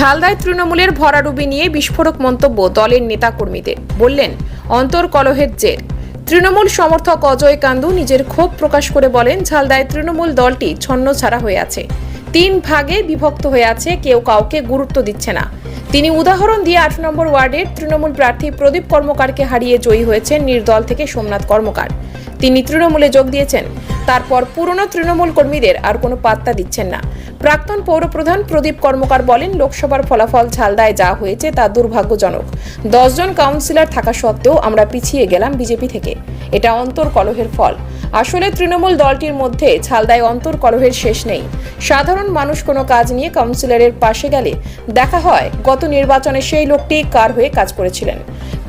ঝালদায় তৃণমূলের ভরাডুবি নিয়ে বিস্ফোরক মন্তব্য দলের নেতাকর্মীদের। বললেন অন্তর্কলহের জের। তৃণমূল সমর্থক অজয় কান্দু নিজের ক্ষোভ প্রকাশ করে বলেন, ঝালদায় তৃণমূল দলটি ছন্নছাড়া হয়ে আছে, 3 ভাগে বিভক্ত হয়ে আছে, কেউ কাউকে গুরুত্ব দিচ্ছে না। তিনি উদাহরণ দিয়ে 8 নম্বর ওয়ার্ডের তৃণমূল প্রার্থী প্রদীপ কর্মকারকে হারিয়ে জয়ী হয়েছেন নির্দল থেকে সোমনাথ কর্মকার। তিনি তৃণমূলে যোগ দিয়েছেন, তারপর পুরনো তৃণমূল কর্মীদের আর কোনো পাত্তা দিচ্ছেন না। প্রাক্তন পৌরপ্রধান প্রদীপ কর্মকার বলেন, লোকসভার ফলাফল ঝালদায় যা হয়েছে তা দুর্ভাগ্যজনক। 10 জন কাউন্সিলর থাকা সত্ত্বেও আমরা পিছিয়ে গেলাম বিজেপি থেকে। এটা অন্তর্কলহের ফল। আসলে তৃণমূল দলটির মধ্যে ঝালদায় অন্তর্কলহের শেষ নেই। সাধারণ মানুষ কোনো কাজ নিয়ে কাউন্সিলরের পাশে গেলে দেখা হয় গত নির্বাচনে সেই লোকটি কার হয়ে কাজ করেছিলেন।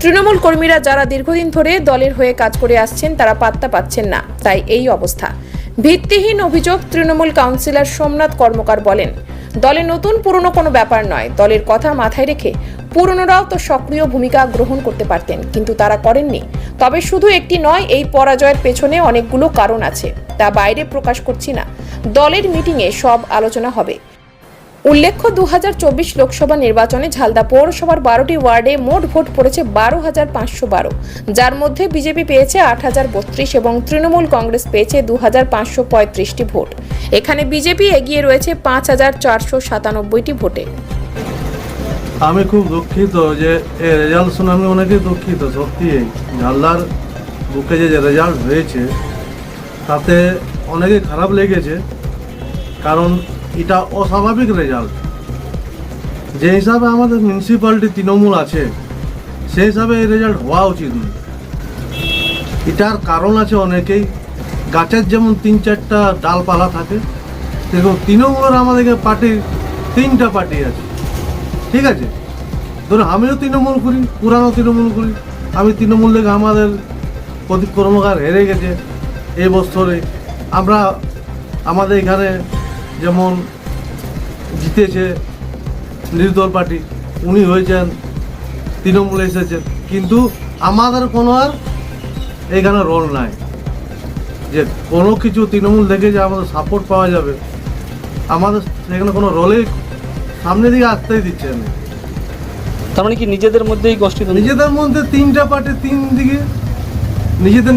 তৃণমূল কর্মীরা যারা দীর্ঘদিন ধরে দলের হয়ে কাজ করে আসছেন তারা পাত্তা পাচ্ছেন না, তাই এই অবস্থা। ভিত্তিহীন অভিযোগ। তৃণমূল কাউন্সিলর সোমনাথ কর্মকার বলেন, দলে নতুন পুরনো কোনো ব্যাপার নয়, দলের কথা মাথায় রেখে পুরনোরাও তো সক্রিয় ভূমিকা গ্রহণ করতে পারতেন, কিন্তু তারা করেননি। তবে শুধু একটি নয়, এই পরাজয়ের পেছনে অনেকগুলো কারণ আছে, তা বাইরে প্রকাশ করছি না। দলের মিটিংয়ে সব আলোচনা হবে। উল্লেখ্য, 2024 লোকসভা নির্বাচনে ঝালদা পৌরসভার 12টি ওয়ার্ডে মোট ভোট পড়েছে 12,512, যার মধ্যে বিজেপি পেয়েছে 8,032 এবং তৃণমূল কংগ্রেস পেয়েছে 2,535টি ভোট। এখানে বিজেপি এগিয়ে রয়েছে 5,497টি ভোটে। আমি খুব দুঃখিত যে এই রেজাল্ট শুনে আমি অনেকেই দুঃখিত। সত্যি ঝালদার বুকে যে রেজাল্ট হয়েছে তাতে অনেকেই খারাপ লেগেছে, কারণ এটা অস্বাভাবিক রেজাল্ট। যে হিসাবে আমাদের মিউনিসিপ্যালিটি তৃণমূল আছে সেই হিসাবে এই রেজাল্ট হওয়া উচিত নয়। এটার কারণ আছে অনেকেই। গাছের যেমন 3-4টা ডালপালা থাকে, সেরকম তৃণমূলের আমাদেরকে পার্টির 3টা পার্টি আছে, ঠিক আছে? ধরুন আমিও তৃণমূল করি, পুরানো তৃণমূল করি। আমি তৃণমূল থেকে আমাদের প্রদীপ কর্মকার হেরে গেছে এই বছরে। আমরা আমাদের এখানে যেমন জিতেছে নির্দল পার্টি, উনি হয়েছেন তৃণমূলে এসেছেন, কিন্তু আমাদের কোনো আর এখানে রোল নাই যে কোনো কিছু তৃণমূল থেকে যে আমাদের সাপোর্ট পাওয়া যাবে। আমাদের সেখানে কোনো রোলেই সামনের দিকে আসতেই দিচ্ছে না। তার মানে কি নিজেদের মধ্যেই গোষ্ঠী, নিজেদের মধ্যে 3টা পার্টি 3 দিকে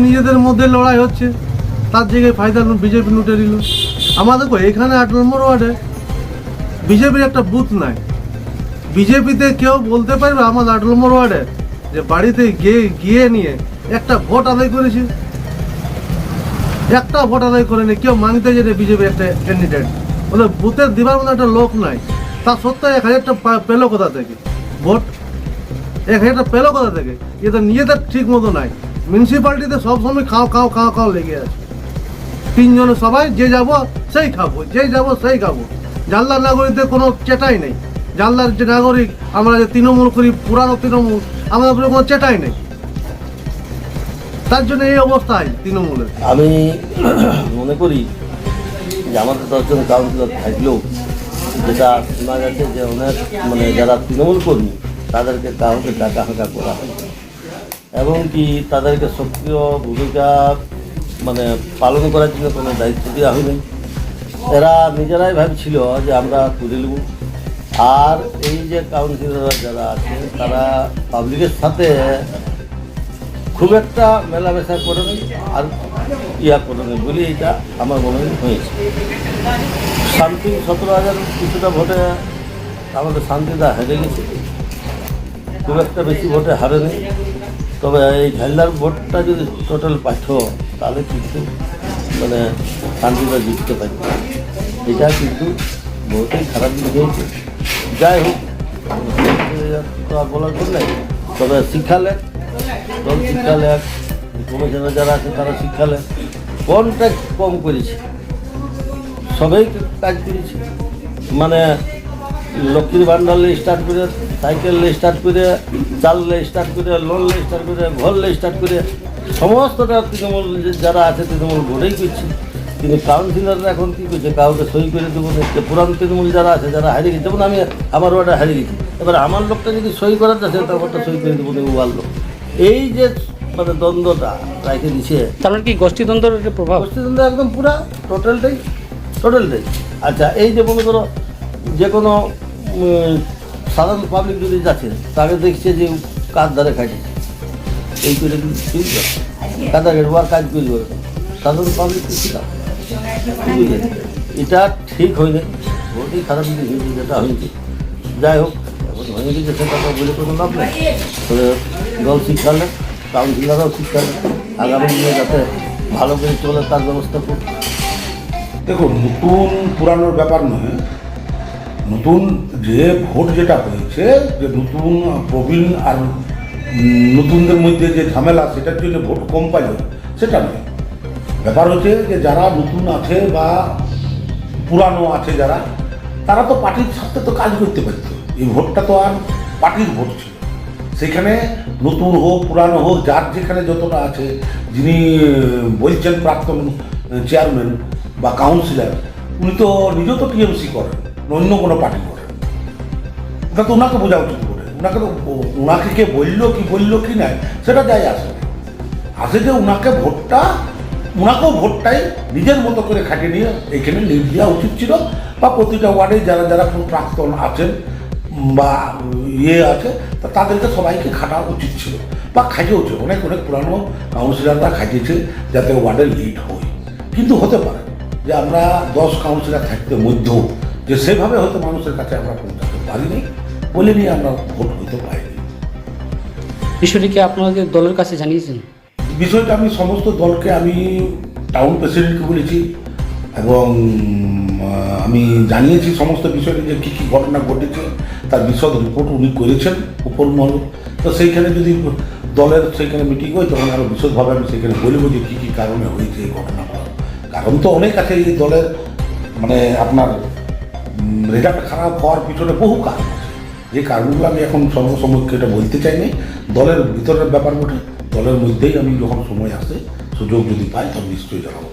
নিজেদের মধ্যে লড়াই হচ্ছে। তার জায়গায় ফায়দা বিজেপি লুটে দিল। আমাদের এখানে 8 নম্বর ওয়ার্ডে বিজেপির একটা বুথ নাই। বিজেপিতে কেউ বলতে পারবে আমাদের 8 নম্বর ওয়ার্ডে যে বাড়িতে গিয়ে নিয়ে একটা ভোট আদায় করেছে? একটা ভোট আদায় করেনি। কেউ মানতে যে বিজেপি একটা ক্যান্ডিডেট, ওদের বুথের দিবার মতো একটা লোক নাই। তা সত্ত্বেও 1000টা পেলো কোথা থেকে ভোট? 1000টা পেলো কোথা থেকে? এটা নিজেদের ঠিক মতো নাই। মিউনিসিপ্যালিটিতে সবসময় খাও লেগে আছে। 3 জনে সবাই যে যাবো সেই খাবো, যে যাবো সেই খাবো। ঝালদার নাগরিকদের কোনো চেটাই নেই। ঝালদার যে নাগরিক আমরা যে তৃণমূল করি, পুরানো তৃণমূল, আমাদের উপরে কোনো চেটাই নেই। তার জন্য এই অবস্থায় তৃণমূলের। আমি মনে করি যে আমাদের 10 জন কাউন্সিলর থাকলেও যেটা শোনা গেছে যে অনেক যারা তৃণমূল কর্মী তাদেরকে কাউকে ডাকা হাঁকা করা হয় এবং কি তাদেরকে সক্রিয় ভূমিকা পালন করার জন্য কোনো দায়িত্ব দেওয়া হয়নি। এরা নিজেরাই ভাবছিল যে আমরা করে নেব। আর এই যে কাউন্সিলররা যারা আছে তারা পাবলিকের সাথে খুব একটা মেলামেশা করে নেই আর করে নেই বলে এটা আমার মনে হয়েছে। শান্তি 17,000 কিছুটা ভোটে আমাদের শান্তিদা হেরে গেছে, খুব একটা বেশি ভোটে হারেনি। তবে এই ঝালদার ভোটটা যদি টোটাল পাঠ্য তাহলে কিন্তু শান্তিদা জিততে পারি। এটা কিন্তু বহুতই খারাপ দিক হয়েছে। যাই হোক, তো আর বলার জন্য নাই। তবে শিক্ষালেখ দল, শিক্ষালেখ কমিশনার যারা আছে তারা শিক্ষালেখ কন্ট্রাক্ট কম করেছে, সবাই কাজ করেছে। লক্ষ্মীর ভান্ডার স্টার্ট করে, সাইকেল স্টার্ট করে, চাল স্টার্ট করে, লোন স্টার্ট করে, ঘর স্টার্ট করে সমস্তটা তৃণমূল যারা আছে তৃণমূল ভোটেই করছে। কিন্তু কাউন্সিলররা এখন কী করছে, কাউকে সই করে দেবো না। পুরান তৃণমূল যারা আছে, যারা হারিয়ে গেছে, যেমন আমি আমার ওয়ার্ডে হারিয়ে গেছি, এবার আমার লোকটা যদি সই করার আছে তারপরটা সই করে দেবো না ওয়ার লোক। এই যে দ্বন্দ্বটা রাখে দিচ্ছে, তার মানে কি গোষ্ঠীদ্বন্দ্বের প্রভাব? গোষ্ঠীদ্বন্দ্ব একদম পুরা টোটালটাই। আচ্ছা, এই যে মনে করো যে কোনো সাধারণ পাবলিক যদি যাচ্ছে তাকে দেখছে যে কাজ দ্বারা খাইছে এই করে কিন্তু ঠিক কাদা গেড়বার কাজ করবে সাধারণ পাবলিক ছিলাম এটা ঠিক হয়নি বহুতই খারাপ জিনিস হয়েছে যেটা হয়েছে যাই হোক এখন হয়ে গেছে সেটা তো বলে কোনো লাভ নেই তবে দল শিক্ষা নেন কাউন্সিলাররাও শিক্ষা নেন আগামী দিনে যাতে ভালো করে চলে তার ব্যবস্থা করুন। দেখুন নতুন পুরানোর ব্যাপার নয়, নতুন যে ভোট যেটা হয়েছে যে নতুন প্রবীণ আর নতুনদের মধ্যে যে ঝামেলা সেটার জন্য ভোট কম পাইল সেটা নয়। ব্যাপার হচ্ছে যে যারা নতুন আছে বা পুরানো আছে যারা, তারা তো পার্টির সাথে তো কাজ করতে পারত। এই ভোটটা তো আর পার্টির ভোট ছিল, সেখানে নতুন হোক পুরানো হোক যার যেখানে যতটা আছে, যিনি বলছেন প্রাক্তন চেয়ারম্যান বা কাউন্সিলর, উনি তো নিজেও তো টিএমসি করেন, অন্য কোনো পার্টি করেন। ওটা তো ওনাকে বোঝা উচিত করে, ওনাকে তো ওনাকে কে বললো কি নাই সেটা যাই আসে আসে যে ওনাকে ওনাকেও ভোটটাই নিজের মতো করে খাটিয়ে নিয়ে এখানে নিয়ে দেওয়া উচিত ছিল, বা প্রতিটা ওয়ার্ডে যারা যারা প্রাক্তন আছেন বা আছে তাদেরকে সবাইকে খাটা উচিত ছিল বা খাটিয়েওছে। অনেক পুরানো কাউন্সিলররা খাটিয়েছে যাতে ওয়ার্ডে লিড হয়। কিন্তু হতে পারে যে আমরা 10 কাউন্সিলর থাকতে মধ্যেও যে সেভাবে হয়তো মানুষের কাছে আমরা পৌঁছাতে পারিনি বলে নিয়ে আমরা ভোট হইতে পারিনি। বিষয়টি কি আপনাদের দলের কাছে জানিয়েছেন? বিষয়টা আমি সমস্ত দলকে, আমি টাউন প্রেসিডেন্টকে বলেছি এবং আমি জানিয়েছি সমস্ত বিষয়টি যে কী কী ঘটনা ঘটেছে তার বিশদ রিপোর্ট উনি করেছেন উপরমহল। তো সেইখানে যদি দলের সেইখানে মিটিং হয় তখন আরও বিশদভাবে আমি সেখানে বলবো যে কী কী কারণে হয়েছে এই ঘটনাগুলো। কারণ তো অনেক আছে এই দলের, মানে আপনার রেজাল্ট খারাপ হওয়ার পিছনে বহু কারণ আছে, যে কারণগুলো আমি এখন সর্বসমক্ষে এটা বলতে চাইনি। দলের ভিতরের ব্যাপার বটে, দলের মধ্যেই আমি যখন সময় আসে সুযোগ যদি পাই তখন নিশ্চয়ই জানাবো।